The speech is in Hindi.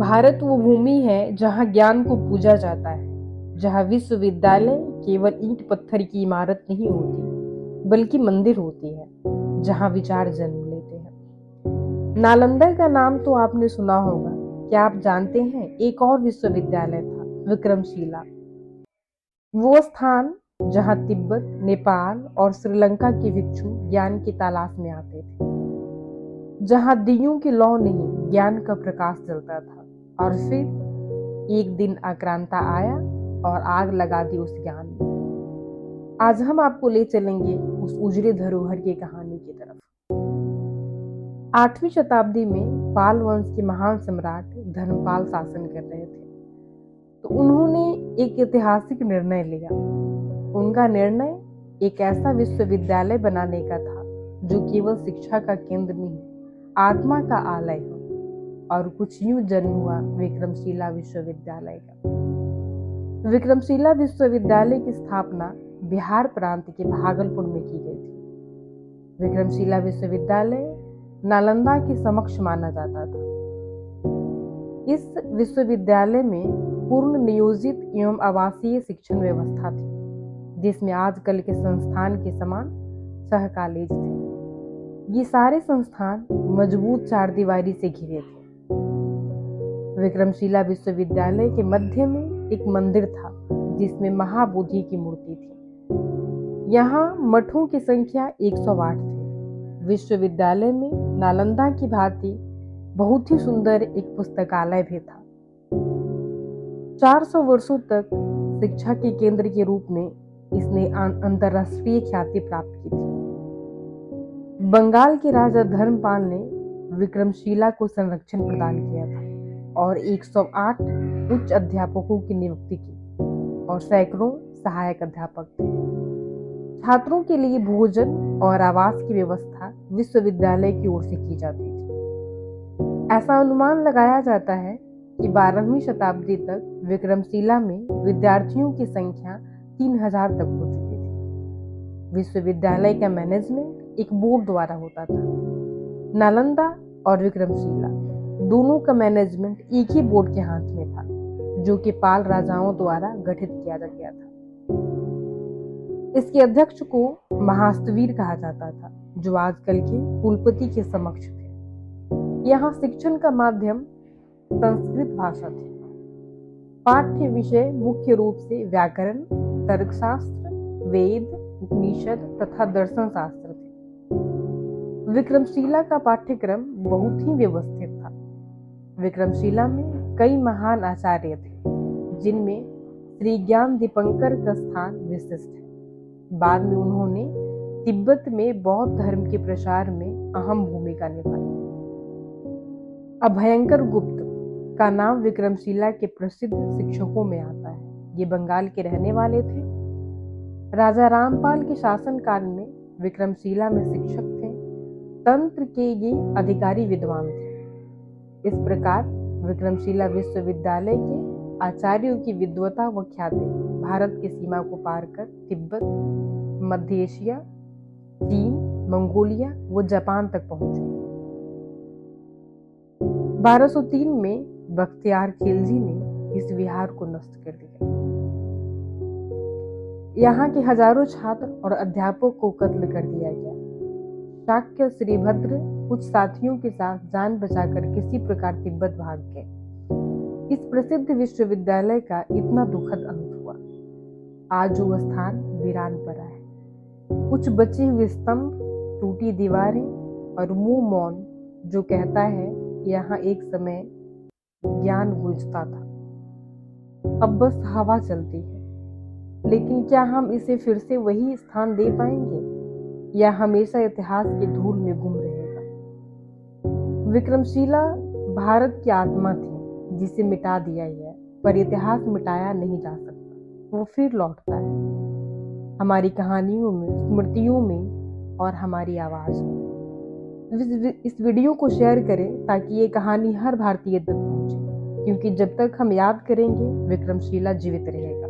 भारत वो भूमि है जहाँ ज्ञान को पूजा जाता है, जहाँ विश्वविद्यालय केवल ईंट पत्थर की इमारत नहीं होती, बल्कि मंदिर होती है, जहाँ विचार जन्म लेते हैं। नालंदा का नाम तो आपने सुना होगा। क्या आप जानते हैं एक और विश्वविद्यालय था, विक्रमशिला। वो स्थान जहाँ तिब्बत, नेपाल और श्रीलंका के भिक्षु ज्ञान की तलाश में आते थे, जहाँ दियों की लौ नहीं ज्ञान का प्रकाश जलता था। और फिर एक दिन आक्रांता आया और आग लगा दी उस ज्ञान में। आज हम आपको ले चलेंगे उस उजड़े धरोहर की कहानी की तरफ। 8वीं शताब्दी में पाल वंश के महान सम्राट धर्मपाल शासन कर रहे थे। तो उन्होंने एक ऐतिहासिक निर्णय लिया। उनका निर्णय एक ऐसा विश्वविद्यालय बनाने का था जो केवल शिक्षा का केंद्र नहीं, आत्मा का आलय हो। और कुछ यूं जन्म हुआ विक्रमशिला विश्वविद्यालय का। विक्रमशिला विश्वविद्यालय की स्थापना बिहार प्रांत के भागलपुर में की गई थी। विक्रमशिला विश्वविद्यालय नालंदा के समक्ष माना जाता था। इस विश्वविद्यालय में पूर्ण नियोजित एवं आवासीय शिक्षण व्यवस्था थी, जिसमें आजकल के संस्थान के समान सह कॉलेज थे। ये सारे संस्थान मजबूत चारदीवारी से घिरे थे। विक्रमशिला विश्वविद्यालय के मध्य में एक मंदिर था, जिसमें महाबोधि की मूर्ति थी। यहाँ मठों की संख्या 108 थी। विश्वविद्यालय में नालंदा की भांति बहुत ही सुंदर एक पुस्तकालय भी था। 400 वर्षों तक शिक्षा के केंद्र के रूप में इसने अंतर्राष्ट्रीय ख्याति प्राप्त की थी। बंगाल के राजा धर्मपाल ने विक्रमशिला को संरक्षण प्रदान किया था और 108 उच्च अध्यापकों की नियुक्ति की और सैकड़ों सहायक अध्यापक थे। छात्रों के लिए भोजन और आवास की व्यवस्था विश्वविद्यालय की ओर से की जाती थी। ऐसा अनुमान लगाया जाता है कि 12वीं शताब्दी तक विक्रमशिला में विद्यार्थियों की संख्या 3000 तक हो चुकी थी। विश्वविद्यालय का मैनेजमेंट एक बोर्ड द्वारा होता था। नालंदा और विक्रमशिला दोनों का मैनेजमेंट एक ही बोर्ड के हाथ में था, जो कि पाल राजाओं द्वारा गठित किया गया था। इसके अध्यक्ष को महास्तवीर कहा जाता था, जो आजकल के कुलपति के समक्ष थे। यहाँ शिक्षण का माध्यम संस्कृत भाषा थी। पाठ्य विषय मुख्य रूप से व्याकरण, तर्कशास्त्र, वेद, उपनिषद तथा दर्शन शास्त्र थे। विक्रमशिला का पाठ्यक्रम बहुत ही व्यवस्थित था। विक्रमशिला में कई महान आचार्य थे, जिनमें श्री ज्ञान दीपंकर का स्थान विशिष्ट है। बाद में उन्होंने तिब्बत में बौद्ध धर्म के प्रसार में अहम भूमिका निभाई। अभयंकर गुप्त का नाम विक्रमशिला के प्रसिद्ध शिक्षकों में आता है। ये बंगाल के रहने वाले थे। राजा रामपाल के शासनकाल में विक्रमशिला में शिक्षक थे। तंत्र के ये अधिकारी विद्वान थे। इस प्रकार विक्रमशिला विश्वविद्यालय के आचार्यों की विद्वता व ख्याति भारत की सीमा को पार कर तिब्बत, मध्य एशिया, चीन, मंगोलिया व जापान तक पहुंच गई। 1203 में बख्तियार खिलजी ने इस विहार को नष्ट कर दिया। यहाँ के हजारों छात्र और अध्यापक को कत्ल कर दिया गया। शाक्य श्रीभद्र कुछ साथियों के साथ जान बचाकर किसी प्रकार तिब्बत भाग गए। इस प्रसिद्ध विश्वविद्यालय का इतना दुखद अंत हुआ। आज वो स्थान वीरान पड़ा है। कुछ बचे हुए स्तंभ, टूटी दीवारें और मुंह मौन, जो कहता है यहाँ एक समय ज्ञान गूंजता था। अब बस हवा चलती है। लेकिन क्या हम इसे फिर से वही स्थान दे पाएंगे, या हमेशा इतिहास की धूल में गुम रहेगा? विक्रमशिला भारत की आत्मा थी, जिसे मिटा दिया गया, पर इतिहास मिटाया नहीं जा सकता। वो फिर लौटता है, हमारी कहानियों में, स्मृतियों में और हमारी आवाज में। इस वीडियो को शेयर करें ताकि ये कहानी हर भारतीय तक पहुंचे, क्योंकि जब तक हम याद करेंगे विक्रमशिला जीवित रहेगा।